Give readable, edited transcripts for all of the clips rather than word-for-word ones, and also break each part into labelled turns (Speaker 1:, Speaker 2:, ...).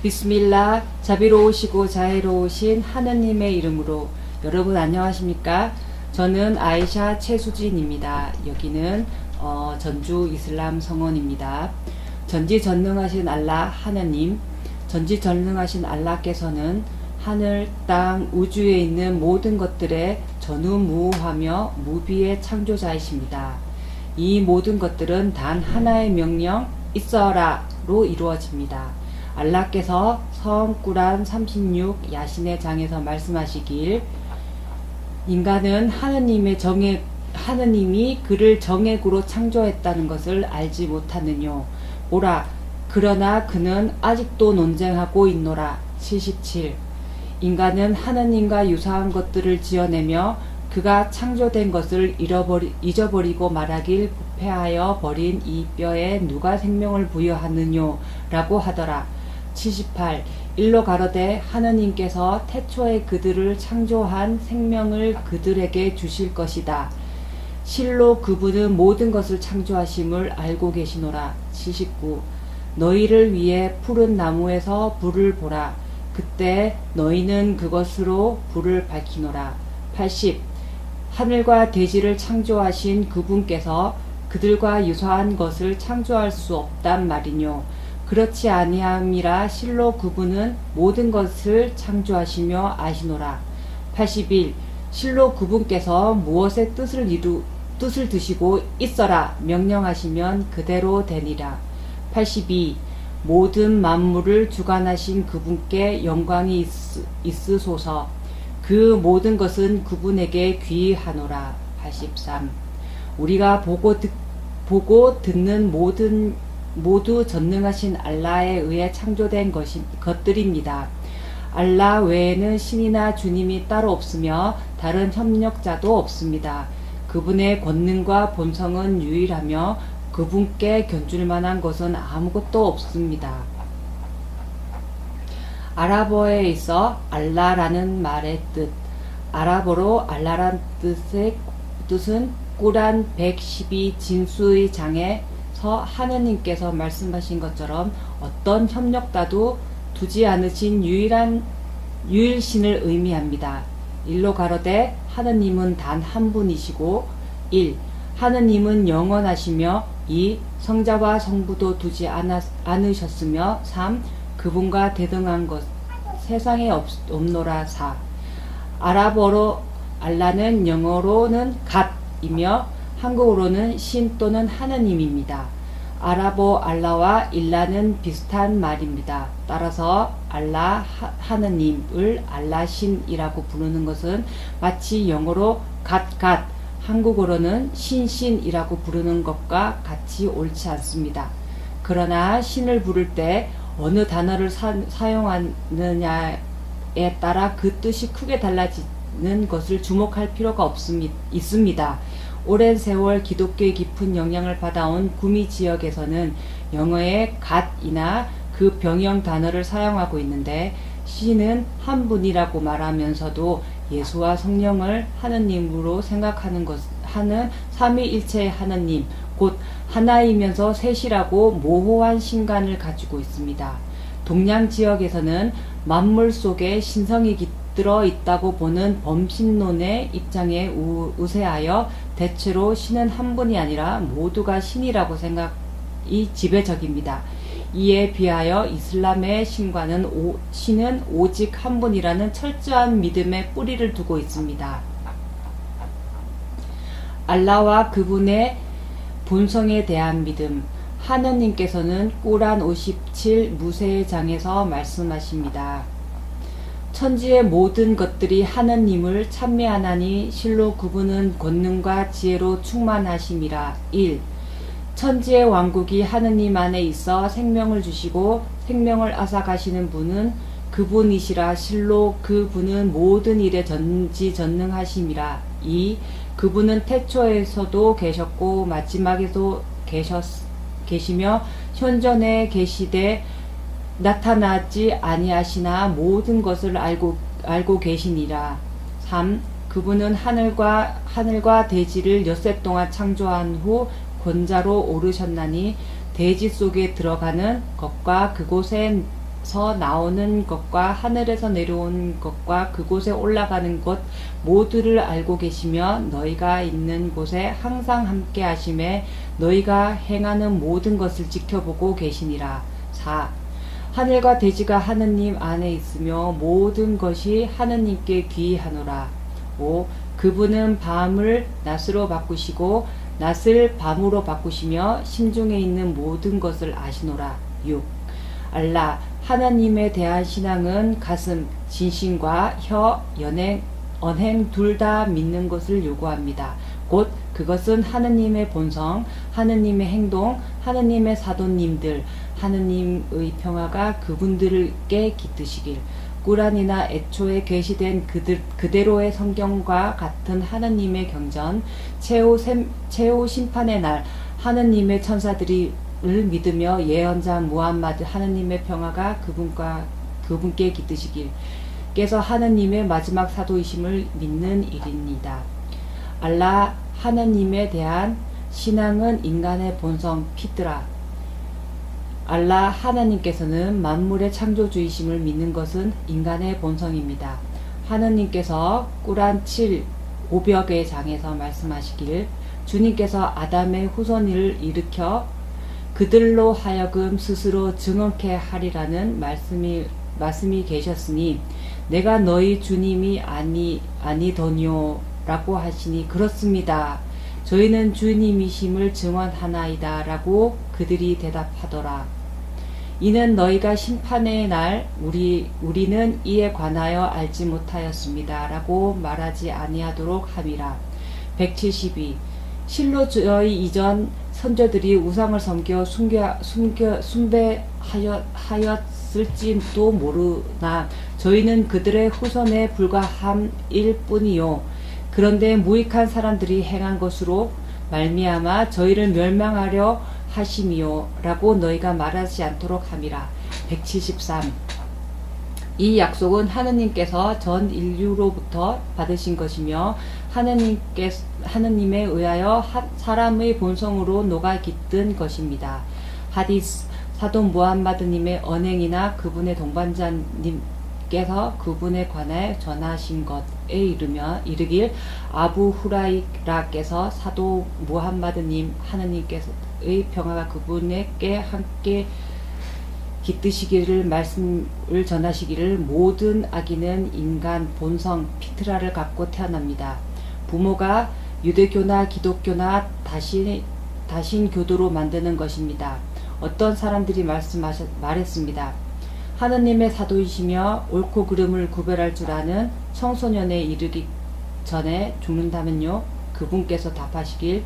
Speaker 1: 비스밀라. 자비로우시고 자애로우신 하느님의 이름으로. 여러분 안녕하십니까? 저는 아이샤 최수진입니다. 여기는 전주 이슬람 성원입니다. 전지전능하신 알라 하느님, 전지전능하신 알라께서는 하늘, 땅, 우주에 있는 모든 것들의 전우무하며 무비의 창조자이십니다. 이 모든 것들은 단 하나의 명령, 있어라로 이루어집니다. 알라께서 성 꾸란 36 야신의 장에서 말씀하시길, 인간은 하느님이 그를 정액으로 창조했다는 것을 알지 못하느뇨. 오라, 그러나 그는 아직도 논쟁하고 있노라. 77. 인간은 하느님과 유사한 것들을 지어내며 그가 창조된 것을 잊어버리고 말하길 부패하여 버린 이 뼈에 누가 생명을 부여하느뇨 라고 하더라. 78. 일로 가로되 하느님께서 태초에 그들을 창조한 생명을 그들에게 주실 것이다. 실로 그분은 모든 것을 창조하심을 알고 계시노라. 79. 너희를 위해 푸른 나무에서 불을 보라. 그때 너희는 그것으로 불을 밝히노라. 80. 하늘과 대지를 창조하신 그분께서 그들과 유사한 것을 창조할 수 없단 말이뇨. 그렇지 아니함이라 실로 그분은 모든 것을 창조하시며 아시노라. 81. 실로 그분께서 무엇의 뜻을 드시고 있어라 명령하시면 그대로 되니라. 82. 모든 만물을 주관하신 그분께 영광이 있으소서. 그 모든 것은 그분에게 귀하노라. 83. 우리가 보고 듣는 모두 전능하신 알라에 의해 창조된 것들입니다. 알라 외에는 신이나 주님이 따로 없으며 다른 협력자도 없습니다. 그분의 권능과 본성은 유일하며 그분께 견줄 만한 것은 아무것도 없습니다. 아랍어에 있어 알라라는 말의 뜻, 아랍어로 알라란 뜻은 꾸란 112 진수의 장에서 하느님께서 말씀하신 것처럼 어떤 협력자도 두지 않으신 유일신을 의미합니다. 일로 가로되 하느님은 단 한 분이시고 1. 하느님은 영원하시며 2. 성자와 성부도 두지 않으셨으며 3. 그분과 대등한 것 세상에 없노라. 4. 아랍어로 알라는 영어로는 갓이며 한국어로는 신 또는 하느님입니다. 아랍어 알라와 일라는 비슷한 말입니다. 따라서 알라 하느님을 알라신이라고 부르는 것은 마치 영어로 갓, 한국어로는 신이라고 부르는 것과 같이 옳지 않습니다. 그러나 신을 부를 때 어느 단어를 사용하느냐에 따라 그 뜻이 크게 달라지는 것을 주목할 필요가 있습니다. 오랜 세월 기독교의 깊은 영향을 받아온 구미 지역에서는 영어의 갓이나 그 병영 단어를 사용하고 있는데, 신은 한 분이라고 말하면서도 예수와 성령을 하느님으로 생각하는 하는 삼위일체의 하느님, 곧 하나이면서 셋이라고 모호한 신간을 가지고 있습니다. 동양 지역에서는 만물 속에 신성이 깃들어 있다고 보는 범신론의 입장에 우세하여 대체로 신은 한 분이 아니라 모두가 신이라고 생각이 지배적입니다. 이에 비하여 이슬람의 신은 오직 한 분이라는 철저한 믿음에 뿌리를 두고 있습니다. 알라와 그분의 본성에 대한 믿음. 하느님께서는 꾸란 57 무세의 장에서 말씀하십니다. 천지의 모든 것들이 하느님을 찬미하나니 실로 그분은 권능과 지혜로 충만하심이라. 1. 천지의 왕국이 하느님 안에 있어 생명을 주시고 생명을 앗아가시는 분은 그분이시라. 실로 그분은 모든 일에 전지전능하심이라. 2. 그분은 태초에서도 계셨고 마지막에도 계시며 현존에 계시되 나타나지 아니하시나 모든 것을 알고 계시니라. 3. 그분은 하늘과 대지를 엿새 동안 창조한 후 권자로 오르셨나니 대지 속에 들어가는 것과 그곳에 나오는 것과 하늘에서 내려온 것과 그곳에 올라가는 것 모두를 알고 계시며 너희가 있는 곳에 항상 함께 하심에 너희가 행하는 모든 것을 지켜보고 계시니라. 4. 하늘과 대지가 하느님 안에 있으며 모든 것이 하느님께 귀하노라. 5. 그분은 밤을 낮으로 바꾸시고 낮을 밤으로 바꾸시며 심중에 있는 모든 것을 아시노라. 6. 알라 하나님에 대한 신앙은 가슴, 진심과 혀, 언행 둘 다 믿는 것을 요구합니다. 곧 그것은 하느님의 본성, 하느님의 행동, 하느님의 사도님들, 하느님의 평화가 그분들께 깃드시길. 꾸란이나 애초에 계시된 그대로의 성경과 같은 하느님의 경전, 최후 심판의 날 하느님의 천사들이 을 믿으며 예언자 무함마드 하느님의 평화가 그분께 깃드시길. 께서 하느님의 마지막 사도이심을 믿는 일입니다. 알라 하느님에 대한 신앙은 인간의 본성 피트라. 알라 하나님께서는 만물의 창조주이심을 믿는 것은 인간의 본성입니다. 하느님께서 꾸란 7 5벽의 장에서 말씀하시길 주님께서 아담의 후손을 일으켜 그들로 하여금 스스로 증언케 하리라는 말씀이 계셨으니 내가 너희 주님이 아니더니요 라고 하시니 그렇습니다. 저희는 주님이심을 증언하나이다 라고 그들이 대답하더라. 이는 너희가 심판의 날 우리는 이에 관하여 알지 못하였습니다 라고 말하지 아니하도록 함이라. 172. 실로 저희 이전 선조들이 우상을 섬겨 숭배하였을지도 모르나 저희는 그들의 후손에 불과함일 뿐이요. 그런데 무익한 사람들이 행한 것으로 말미암아 저희를 멸망하려 하심이요 라고 너희가 말하지 않도록 함이라. 173. 이 약속은 하느님께서 전 인류로부터 받으신 것이며 하느님에 의하여 사람의 본성으로 녹아 깃든 것입니다. 하디스 사도 무함마드님의 언행이나 그분의 동반자님께서 그분에 관해 전하신 것에 이르길 아부 후라이라께서 사도 무함마드님 하느님께서의 평화가 그분에게 함께 깃드시기를 말씀을 전하시기를 모든 아기는 인간 본성 피트라를 갖고 태어납니다. 부모가 유대교나 기독교나 다신교도로 만드는 것입니다. 어떤 사람들이 말했습니다. 하느님의 사도이시며 옳고 그름을 구별할 줄 아는 청소년에 이르기 전에 죽는다면요. 그분께서 답하시길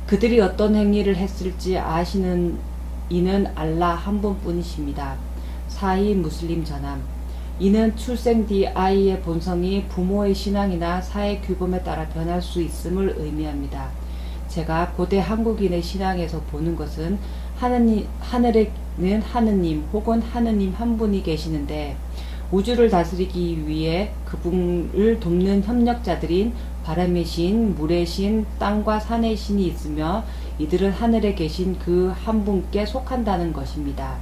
Speaker 1: 그들이 어떤 행위를 했을지 아시는 이는 알라 한 분뿐이십니다. 사히 무슬림 전함. 이는 출생 뒤 아이의 본성이 부모의 신앙이나 사회 규범에 따라 변할 수 있음을 의미합니다. 제가 고대 한국인의 신앙에서 보는 것은 하늘에는 하느님 혹은 하느님 한 분이 계시는데 우주를 다스리기 위해 그분을 돕는 협력자들인 바람의 신, 물의 신, 땅과 산의 신이 있으며 이들은 하늘에 계신 그 한 분께 속한다는 것입니다.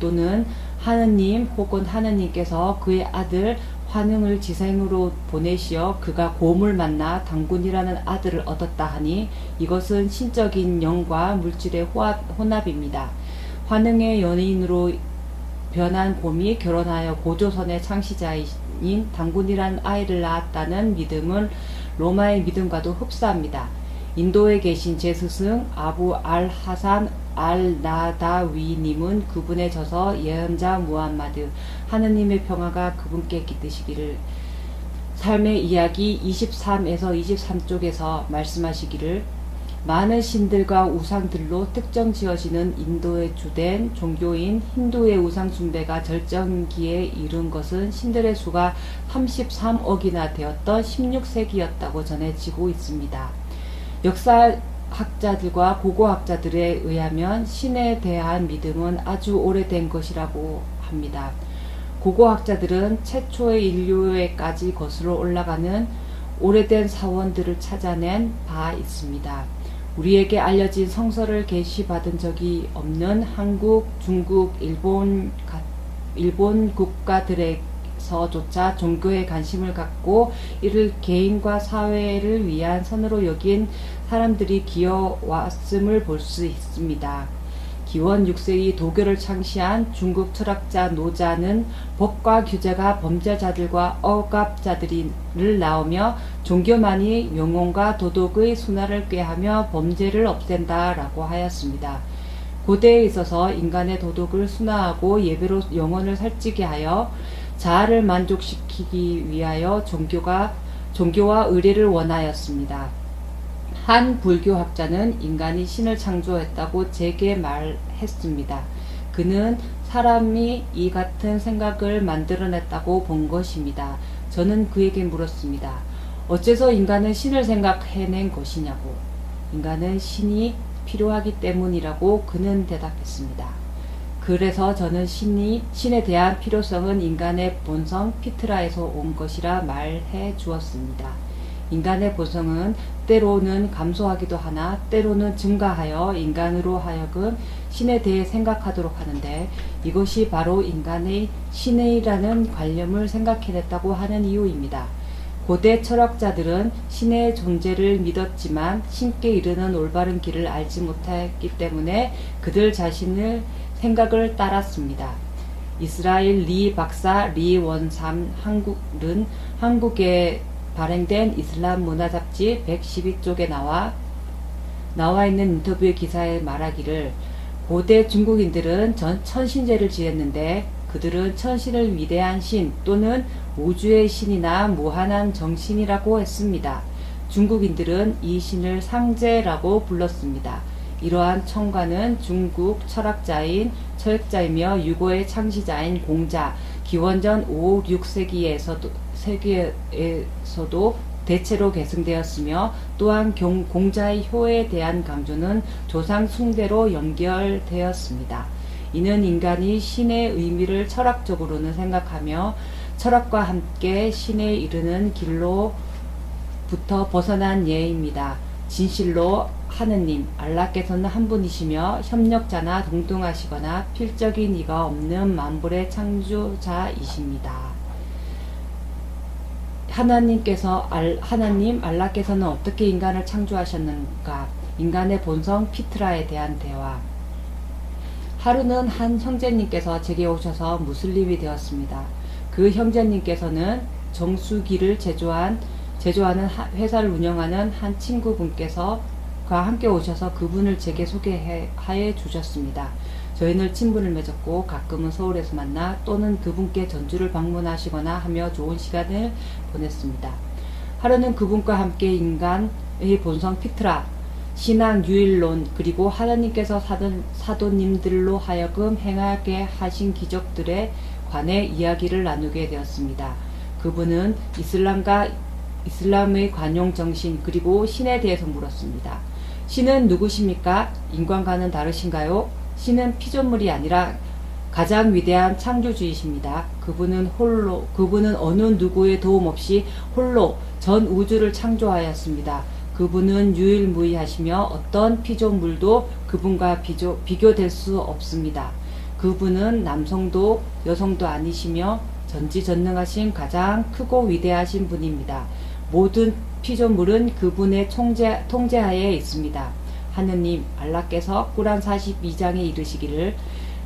Speaker 1: 또는 하느님 혹은 하느님께서 그의 아들 환웅을 지생으로 보내시어 그가 곰을 만나 당군이라는 아들을 얻었다 하니 이것은 신적인 영과 물질의 혼합입니다. 환웅의 연인으로 변한 곰이 결혼하여 고조선의 창시자인 당군이라는 아이를 낳았다는 믿음은 로마의 믿음과도 흡사합니다. 인도에 계신 제 스승 아부 알 하산 알 나다위님은 그분에 져서 예언자 무함마드 하느님의 평화가 그분께 깃드시기를 삶의 이야기 23에서 23쪽에서 말씀하시기를 많은 신들과 우상들로 특정 지어지는 인도의 주된 종교인 힌두의 우상 숭배가 절정기에 이른 것은 신들의 수가 33억이나 되었던 16세기였다고 전해지고 있습니다. 역사학자들과 고고학자들에 의하면 신에 대한 믿음은 아주 오래된 것이라고 합니다. 고고학자들은 최초의 인류에까지 거슬러 올라가는 오래된 사원들을 찾아낸 바 있습니다. 우리에게 알려진 성서를 계시받은 적이 없는 한국, 중국, 일본의 일본 국가들에서조차 종교에 관심을 갖고 이를 개인과 사회를 위한 선으로 여긴 사람들이 기어왔음을 볼 수 있습니다. 기원 6세기 도교를 창시한 중국 철학자 노자는 법과 규제가 범죄자들과 억압자들을 낳으며 종교만이 영혼과 도덕의 순환을 꾀하며 범죄를 없앤다 라고 하였습니다. 고대에 있어서 인간의 도덕을 순화하고 예배로 영혼을 살찌게 하여 자아를 만족시키기 위하여 종교와 의례를 원하였습니다. 한 불교학자는 인간이 신을 창조했다고 제게 말했습니다. 그는 사람이 이 같은 생각을 만들어냈다고 본 것입니다. 저는 그에게 물었습니다. 어째서 인간은 신을 생각해낸 것이냐고. 인간은 신이 필요하기 때문이라고 그는 대답했습니다. 그래서 저는 신에 대한 필요성은 인간의 본성 피트라에서 온 것이라 말해 주었습니다. 인간의 본성은 때로는 감소하기도 하나 때로는 증가하여 인간으로 하여금 신에 대해 생각하도록 하는데 이것이 바로 인간의 신이라는 관념을 생각해냈다고 하는 이유입니다. 고대 철학자들은 신의 존재를 믿었지만 신께 이르는 올바른 길을 알지 못했기 때문에 그들 자신의 생각을 따랐습니다. 이스라엘 리 박사 리 원삼 한국은 한국에 발행된 이슬람 문화 잡지 112쪽에 나와 있는 인터뷰의 기사에 말하기를 고대 중국인들은 천신제를 지냈는데 그들은 천신을 위대한 신 또는 우주의 신이나 무한한 정신이라고 했습니다. 중국인들은 이 신을 상제라고 불렀습니다. 이러한 청과는 중국 철학자이며 유고의 창시자인 공자 기원전 5, 6세기에서도 대체로 계승되었으며 또한 공자의 효에 대한 강조는 조상 숭배로 연결되었습니다. 이는 인간이 신의 의미를 철학적으로는 생각하며 철학과 함께 신에 이르는 길로부터 벗어난 예입니다. 진실로 하느님, 알라께서는 한 분이시며 협력자나 동등하시거나 필적인 이가 없는 만물의 창조자이십니다. 하나님, 알라께서는 어떻게 인간을 창조하셨는가? 인간의 본성 피트라에 대한 대화. 하루는 한 형제님께서 제게 오셔서 무슬림이 되었습니다. 그 형제님께서는 정수기를 제조하는 회사를 운영하는 한 친구분께서 함께 오셔서 그분을 제게 소개해 주셨습니다. 저희는 친분을 맺었고 가끔은 서울에서 만나 또는 그분께 전주를 방문하시거나 하며 좋은 시간을 보냈습니다. 하루는 그분과 함께 인간의 본성 피트라, 신앙 유일론 그리고 하나님께서 사도님들로 하여금 행하게 하신 기적들에 관해 이야기를 나누게 되었습니다. 그분은 이슬람의 관용 정신 그리고 신에 대해서 물었습니다. 신은 누구십니까? 인간과는 다르신가요? 신은 피조물이 아니라 가장 위대한 창조주이십니다. 그분은 어느 누구의 도움 없이 홀로 전 우주를 창조하였습니다. 그분은 유일무이하시며 어떤 피조물도 그분과 비교될 수 없습니다. 그분은 남성도 여성도 아니시며 전지전능하신 가장 크고 위대하신 분입니다. 모든 피조물은 그분의 통제하에 있습니다. 하느님, 알라께서 꾸란 42장에 이르시기를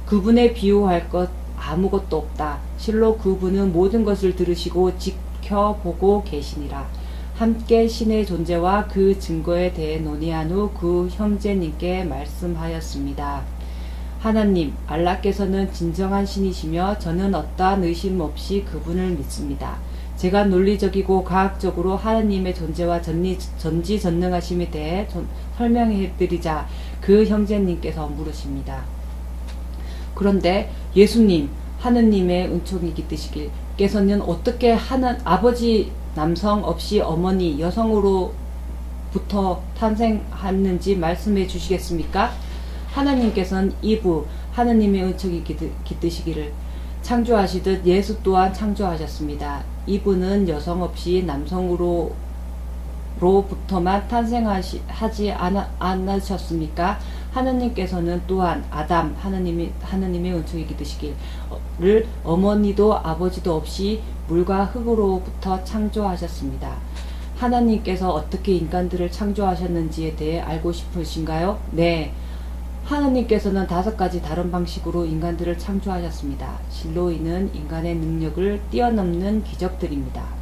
Speaker 1: 그분에 비유할 것 아무것도 없다. 실로 그분은 모든 것을 들으시고 지켜보고 계시니라. 함께 신의 존재와 그 증거에 대해 논의한 후 그 형제님께 말씀하였습니다. 하나님, 알라께서는 진정한 신이시며 저는 어떠한 의심 없이 그분을 믿습니다. 제가 논리적이고 과학적으로 하나님의 존재와 전지전능하심에 대해 설명해드리자 그 형제님께서 물으십니다. 그런데 예수님, 하느님의 은총이 깃드시길께서는 어떻게 아버지 남성 없이 어머니 여성으로부터 탄생했는지 말씀해 주시겠습니까? 하나님께서는 이부 하느님의 은총이 깃드시기를 창조하시듯 예수 또한 창조하셨습니다. 이분은 여성 없이 남성으로부터만 탄생하지 않으셨습니까? 하느님께서는 또한 아담 하느님의 은총이 기드시기를 어머니도 아버지도 없이 물과 흙으로부터 창조하셨습니다. 하나님께서 어떻게 인간들을 창조하셨는지에 대해 알고 싶으신가요? 네. 하느님께서는 5가지 다른 방식으로 인간들을 창조하셨습니다. 진로 이는 인간의 능력을 뛰어넘는 기적들입니다.